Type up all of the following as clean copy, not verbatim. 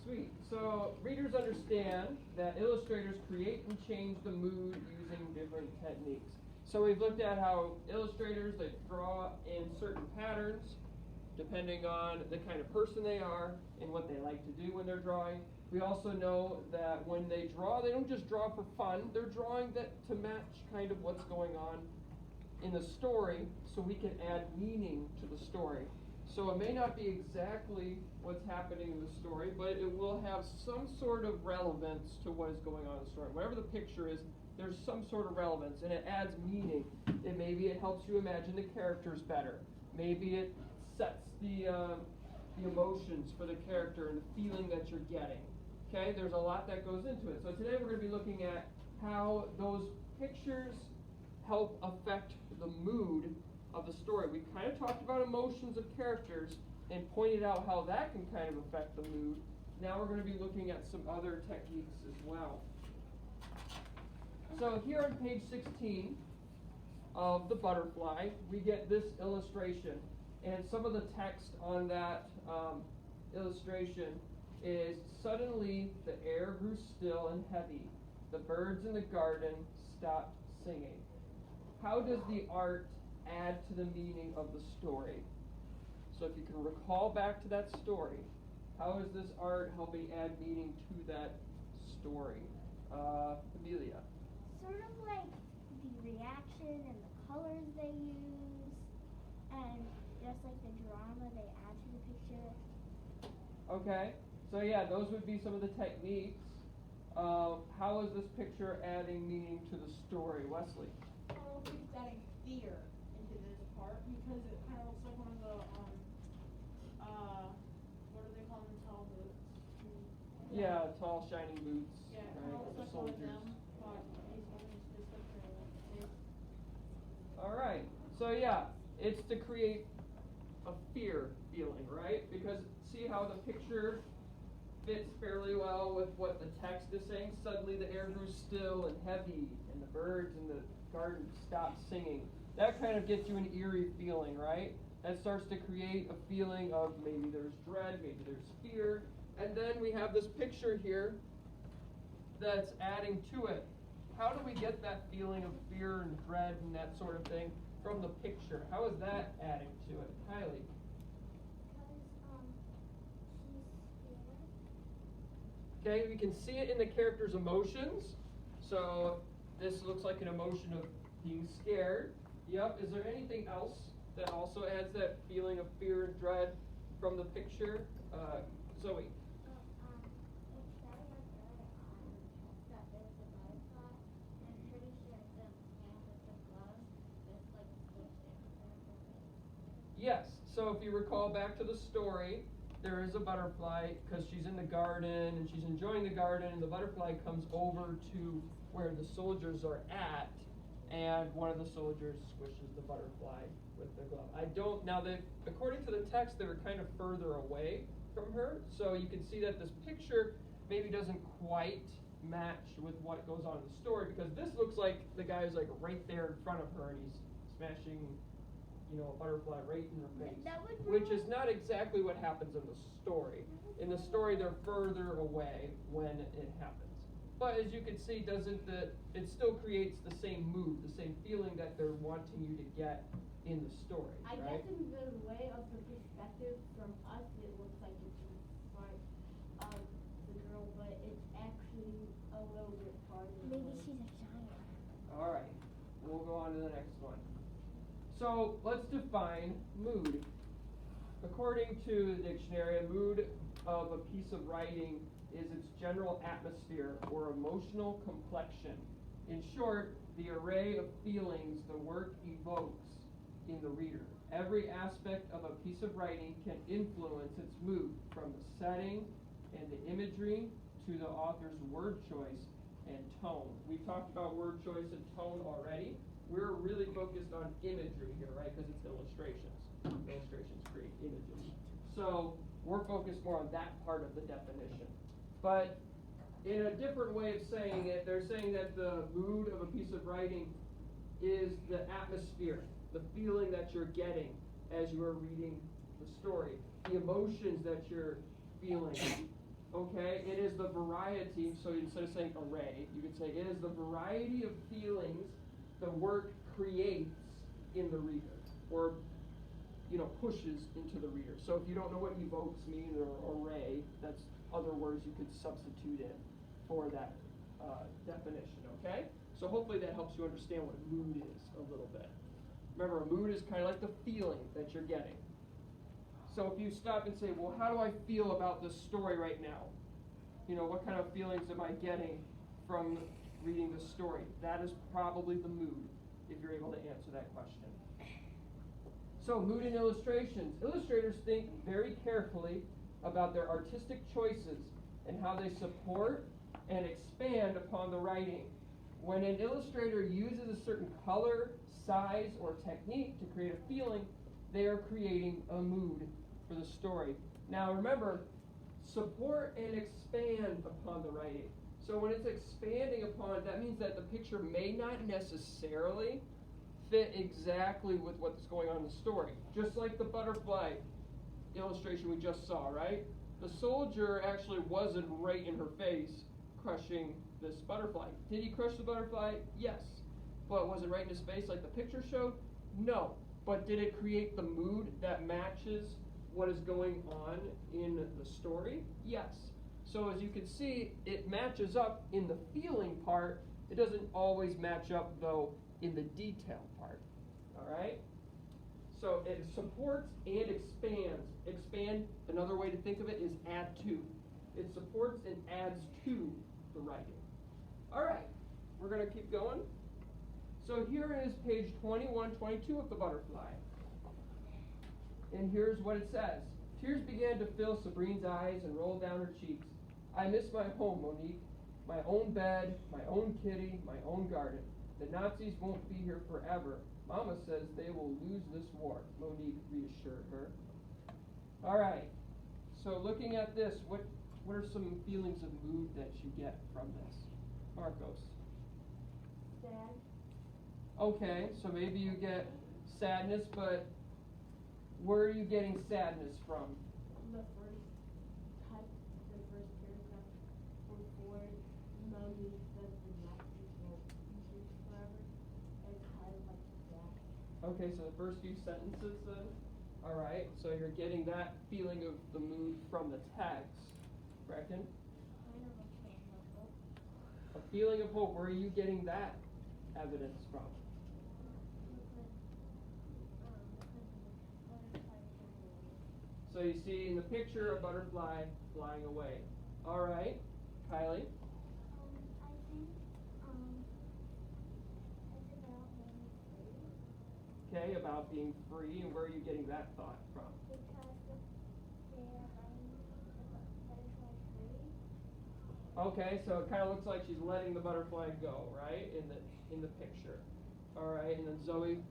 Sweet. So readers understand that illustrators create and change the mood using different techniques. So we've looked at how illustrators, they draw in certain patterns depending on the kind of person they are and what they like to do when they're drawing. We also know that when they draw, they don't just draw for fun. They're drawing that to match kind of what's going on in the story so we can add meaning to the story. So it may not be exactly what's happening in the story, but it will have some sort of relevance to what is going on in the story. Whatever the picture is, there's some sort of relevance, and it adds meaning. Maybe it helps you imagine the characters better. Maybe it sets the emotions for the character and the feeling that you're getting. Okay, there's a lot that goes into it. So today we're going to be looking at how those pictures help affect the mood of the story. We kind of talked about emotions of characters and pointed out how that can kind of affect the mood. Now we're going to be looking at some other techniques as well. So here on page 16 of the butterfly, we get this illustration. And some of the text on that illustration is, suddenly the air grew still and heavy. The birds in the garden stopped singing. How does the art add to the meaning of the story? So if you can recall back to that story, how is this art helping add meaning to that story? Amelia. Sort of like the reaction and the colors they use, and just like the drama they add to the picture. Okay, so yeah, those would be some of the techniques. How is this picture adding meaning to the story? Wesley? I don't think it's adding fear into this part because it kind of looks like one of the, what do they call them, tall boots? Yeah, tall, shining boots. Yeah, it right, kind of looks the like one of soldiers. them, but these ones just look really. All right, so yeah, it's to create a fear feeling, right? Because see how the picture fits fairly well with what the text is saying. Suddenly the air grew still and heavy, and the birds in the garden stopped singing. That kind of gets you an eerie feeling, right? That starts to create a feeling of maybe there's dread, maybe there's fear. And then we have this picture here that's adding to it. How do we get that feeling of fear and dread and that sort of thing from the picture? How is that adding to it? Kylie? Okay, we can see it in the character's emotions. So this looks like an emotion of being scared. Yep. Is there anything else that also adds that feeling of fear and dread from the picture? Zoe? Yes. So if you recall back to the story, there is a butterfly because she's in the garden and she's enjoying the garden, and the butterfly comes over to where the soldiers are at, and one of the soldiers squishes the butterfly with their glove. According to the text, they were kind of further away from her, so you can see that this picture maybe doesn't quite match with what goes on in the story, because this looks like the guy is like right there in front of her and he's smashing a butterfly right in her face, which is not exactly what happens in the story. In the story, they're further away when it happens. But as you can see, it still creates the same mood, the same feeling that they're wanting you to get in the story. I right? guess in the way of the perspective from us, it looks like it's in front of the girl, but it's actually a little bit farther. Maybe away. she's a giant. All right, we'll go on to the next one. So let's define mood. According to the dictionary, a mood of a piece of writing is its general atmosphere or emotional complexion. In short, the array of feelings the work evokes in the reader. Every aspect of a piece of writing can influence its mood, from the setting and the imagery to the author's word choice and tone. We've talked about word choice and tone already. We're really focused on imagery here, right? Because it's illustrations. Illustrations create images. So we're focused more on that part of the definition. But in a different way of saying it, they're saying that the mood of a piece of writing is the atmosphere, the feeling that you're getting as you are reading the story, the emotions that you're feeling Okay, it is the variety, so instead of saying array, you could say it is the variety of feelings the work creates in the reader, or pushes into the reader. So if you don't know what evokes mean or array, that's other words you could substitute in for that definition, okay? So hopefully that helps you understand what a mood is a little bit. Remember, a mood is kind of like the feeling that you're getting. So if you stop and say, well, how do I feel about this story right now? What kind of feelings am I getting from reading the story? That is probably the mood, if you're able to answer that question. So, mood in illustrations. Illustrators think very carefully about their artistic choices and how they support and expand upon the writing. When an illustrator uses a certain color, size, or technique to create a feeling, they are creating a mood for the story. Now remember, support and expand upon the writing. So when it's expanding upon, that means that the picture may not necessarily fit exactly with what's going on in the story. Just like the butterfly illustration we just saw, right? The soldier actually wasn't right in her face crushing this butterfly. Did he crush the butterfly? Yes. But was it right in his face like the picture showed? No. But did it create the mood that matches what is going on in the story? Yes. So as you can see, it matches up in the feeling part. It doesn't always match up, though, in the detail part. All right? So it supports and expands. Expand, another way to think of it, is add to. It supports and adds to the writing. All right, we're going to keep going. So here is page 2122 of the butterfly. And here's what it says. Tears began to fill Sabrine's eyes and roll down her cheeks. I miss my home, Monique. My own bed, my own kitty, my own garden. The Nazis won't be here forever. Mama says they will lose this war, Monique reassured her. All right, so looking at this, what are some feelings of mood that you get from this? Marcos. Sad. Okay, so maybe you get sadness, but where are you getting sadness from? The first paragraph before Monique says the Nazis won't be here forever. It's kind of like that. Okay, so the first few sentences then? All right, so you're getting that feeling of the mood from the text. Brecken? Kind of a feeling of hope. A feeling of hope. Where are you getting that evidence from? So you see in the picture a butterfly flying away. All right, Kylie? I think it's about being free. Okay, about being free, and where are you getting that thought from? Because they're letting the butterfly free. Okay, so it kind of looks like she's letting the butterfly go, right? In the picture. All right, and then Zoe.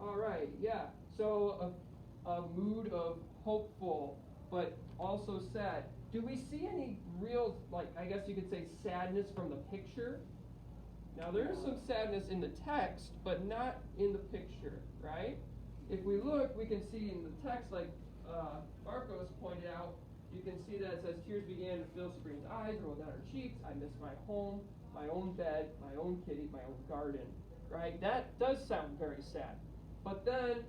All right, yeah. So a mood of hopeful, but also sad. Do we see any real, I guess you could say, sadness from the picture? Now there is some sadness in the text, but not in the picture, right? If we look, we can see in the text, like Marcos pointed out, you can see that it says, tears began to fill Sabrine's eyes, roll down her cheeks. I miss my home, my own bed, my own kitty, my own garden, right? That does sound very sad. But then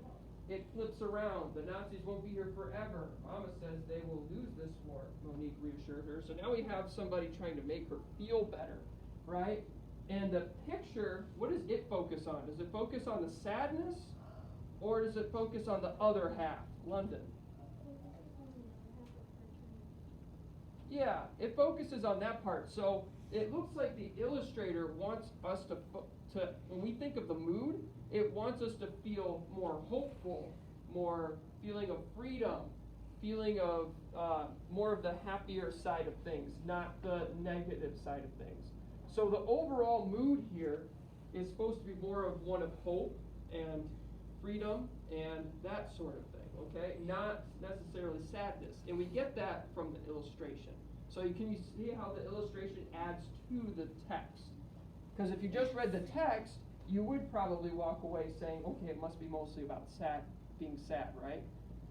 it flips around. The Nazis won't be here forever. Mama says they will lose this war, Monique reassured her. So now we have somebody trying to make her feel better, right? And the picture, what does it focus on? Does it focus on the sadness, or does it focus on the other half, London? Yeah, it focuses on that part. So it looks like the illustrator wants us to when we think of the mood, it wants us to feel more hopeful, more feeling of freedom, feeling of more of the happier side of things, not the negative side of things. So the overall mood here is supposed to be more of one of hope and freedom and that sort of thing, okay? Not necessarily sadness. And we get that from the illustration. So can you see how the illustration adds to the text? Because if you just read the text, you would probably walk away saying, okay, it must be mostly about being sad, right?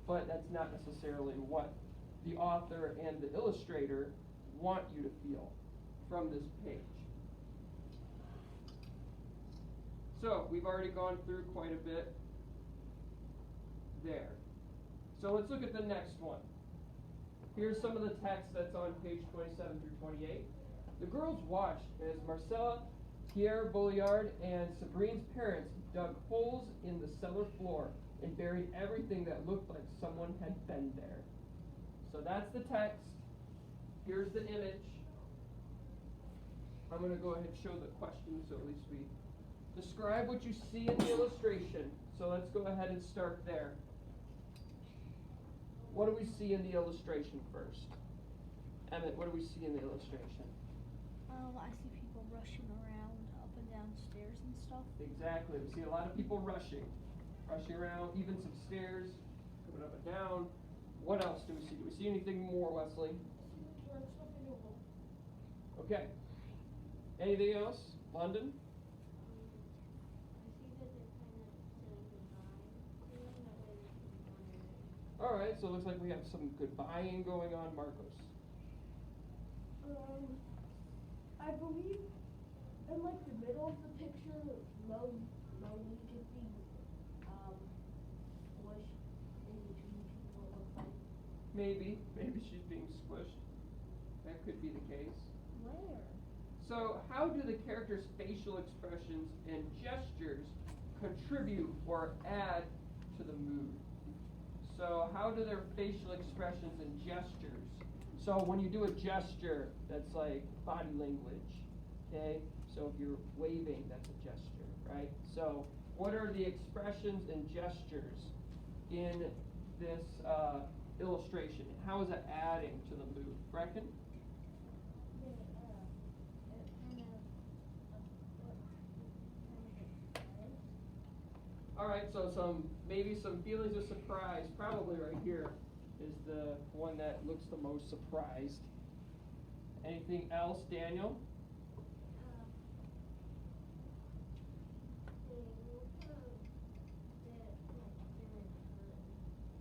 But that's not necessarily what the author and the illustrator want you to feel from this page. So, we've already gone through quite a bit there. So let's look at the next one. Here's some of the text that's on page 27 through 28. The girls watched as Marcella, Pierre Bolliard, and Sabrine's parents dug holes in the cellar floor and buried everything that looked like someone had been there. So that's the text. Here's the image. I'm going to go ahead and show the question so at least we describe what you see in the illustration. So let's go ahead and start there. What do we see in the illustration first? Emmett, what do we see in the illustration? I see people rushing around up and down stairs and stuff. Exactly. We see a lot of people rushing around, even some stairs, coming up and down. What else do we see? Do we see anything more, Wesley? Okay. Anything else? London? All right, so it looks like we have some goodbying going on. Marcos? I believe in like the middle of the picture, Monique is being squished in between people, it looks like. Maybe she's being squished. That could be the case. Where? So how do the characters' facial expressions and gestures contribute or add to the mood? So how do their facial expressions and gestures? So when you do a gesture, that's like body language, okay? So if you're waving, that's a gesture, right? So what are the expressions and gestures in this illustration? How is that adding to the mood? Brecken? All right, so maybe some feelings of surprise. Probably right here is the one that looks the most surprised. Anything else, Daniel?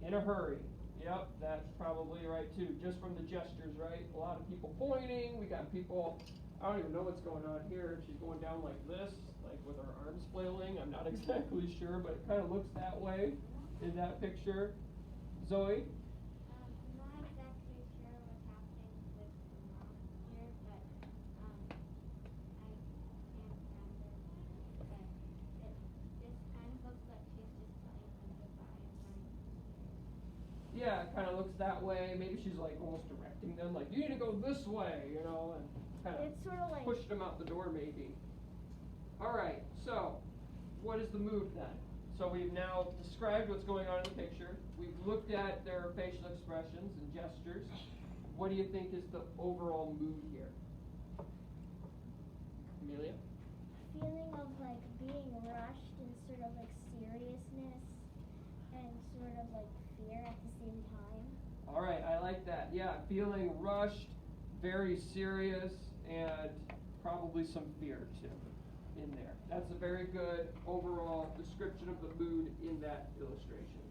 In a hurry. Yep, that's probably right too. Just from the gestures, right? A lot of people pointing. We got people, I don't even know what's going on here. She's going down like this, like with her arms flailing. I'm not exactly sure, but it kind of looks that way in that picture. Zoe? I'm not exactly sure what's happening with the mom here, but I can't remember. But it just kind of looks like she's just telling them goodbye in front of them. Yeah, it kind of looks that way. Maybe she's like almost directing them, like, you need to go this way, you know, and kind of It's sort of like pushed them out the door maybe. All right, so what is the mood then? So we've now described what's going on in the picture. We've looked at their facial expressions and gestures. What do you think is the overall mood here? Amelia? feeling of like being rushed and sort of like seriousness and sort of like fear at the same time. All right, I like that. Yeah, feeling rushed, very serious, and probably some fear too in there. That's a very good overall description of the mood in that illustration.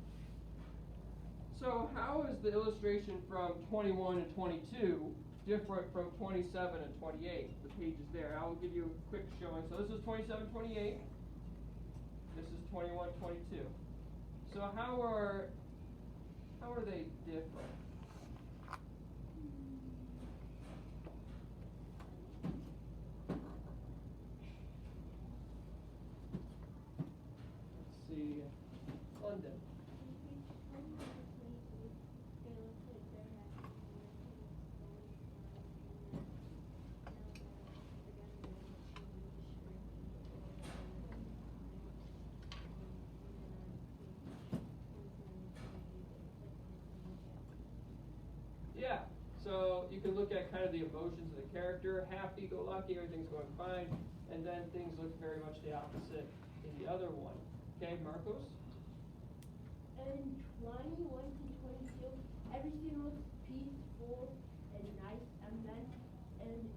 So how is the illustration from 21 and 22 different from 27 and 28? The pages there. I will give you a quick showing. So this is 27, 28. This is 21, 22. So how are they different? Let's see. London. Yeah, so you can look at kind of the emotions of the character, happy-go-lucky, everything's going fine, and then things look very much the opposite in the other one. Okay, Marcos? And 21 to 22, everything looks peaceful and nice, and then in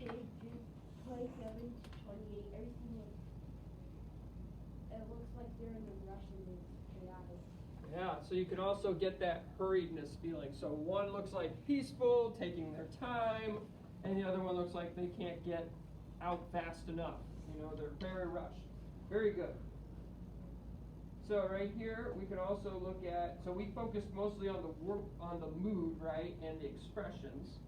pages 27 to hurry, everything is, it looks like they're in a rush and it's chaotic. Yeah, so you can also get that hurriedness feeling. So one looks like peaceful, taking their time, and the other one looks like they can't get out fast enough. You know, they're very rushed. Very good. So right here, we can also look at, so we focused mostly on the mood, right, and the expressions.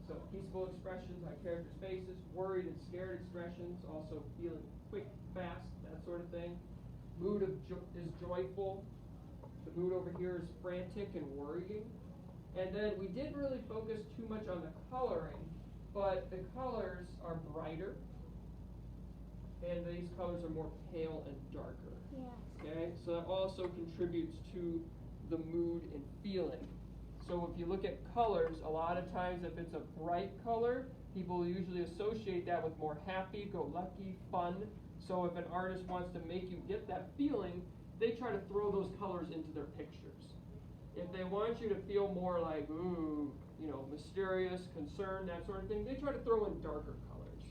So peaceful expressions on characters' faces, worried and scared expressions, also feeling quick, fast, that sort of thing. Mood is joyful. The mood over here is frantic and worrying. And then we didn't really focus too much on the coloring, but the colors are brighter, and these colors are more pale and darker. Yes. Okay, so that also contributes to the mood and feeling. So if you look at colors, a lot of times if it's a bright color, people usually associate that with more happy-go-lucky, fun. So if an artist wants to make you get that feeling, they try to throw those colors into their pictures. If they want you to feel more like, ooh, you know, mysterious, concerned, that sort of thing, they try to throw in darker colors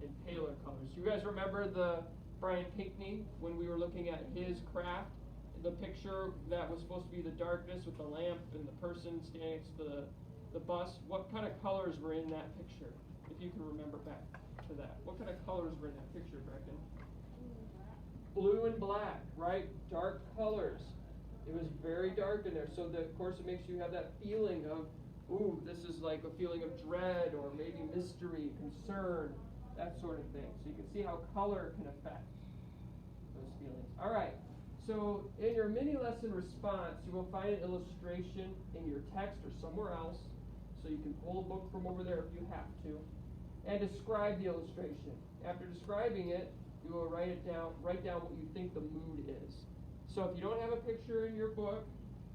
and paler colors. You guys remember the Brian Pinckney when we were looking at his craft? The picture that was supposed to be the darkness with the lamp and the person standing next to the bus. What kind of colors were in that picture? If you can remember back to that. What kind of colors were in that picture, Brecken? Blue and black, right? Dark colors. It was very dark in there. So that, of course, it makes you have that feeling of, ooh, this is like a feeling of dread or maybe mystery, concern, that sort of thing. So you can see how color can affect those feelings. All right. So in your mini lesson response, you will find an illustration in your text or somewhere else. So you can pull a book from over there if you have to. And describe the illustration. After describing it, you will write down what you think the mood is. So if you don't have a picture in your book,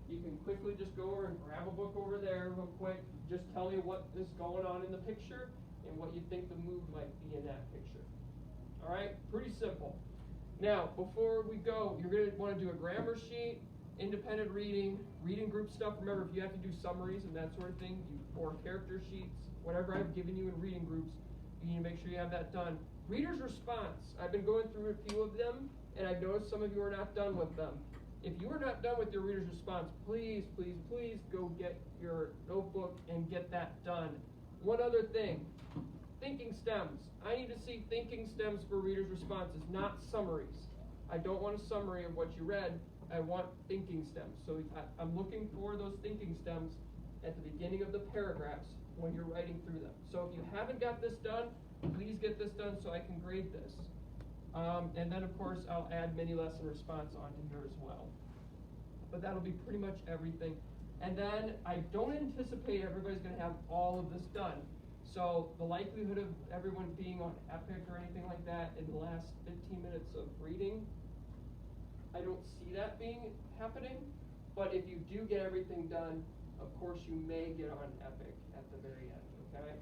you can quickly just go over and grab a book over there real quick. Just tell me what is going on in the picture and what you think the mood might be in that picture. All right? Pretty simple. Now, before we go, you're going to want to do a grammar sheet, independent reading, reading group stuff. Remember, if you have to do summaries and that sort of thing, or character sheets, whatever I've given you in reading groups, you need to make sure you have that done. Reader's response. I've been going through a few of them, and I've noticed some of you are not done with them. If you are not done with your reader's response, please, please, please go get your notebook and get that done. One other thing. Thinking stems. I need to see thinking stems for reader's responses, not summaries. I don't want a summary of what you read. I want thinking stems. So I'm looking for those thinking stems at the beginning of the paragraphs when you're writing through them. So if you haven't got this done, please get this done so I can grade this. And then, of course, I'll add mini lesson response onto here as well. But that'll be pretty much everything. And then I don't anticipate everybody's going to have all of this done. So the likelihood of everyone being on Epic or anything like that in the last 15 minutes of reading, I don't see that being happening. But if you do get everything done, of course you may get on Epic at the very end, okay?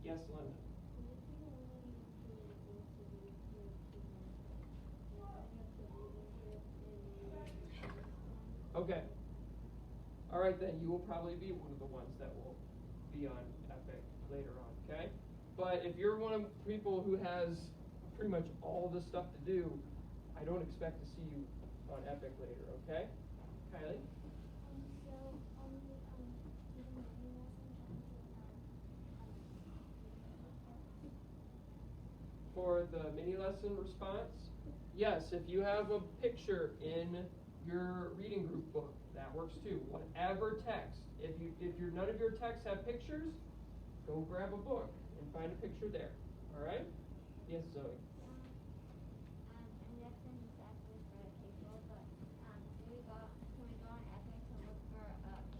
Yes, Linda? Okay. All right, then you will probably be one of the ones that will be on Epic later on, okay? But if you're one of the people who has pretty much all this stuff to do, I don't expect to see you on Epic later, okay? Kylie? For the mini lesson response, yes, if you have a picture in your reading group book, that works too. Whatever text, if none of your texts have pictures, go grab a book and find a picture there. All right? Yes, Zoe.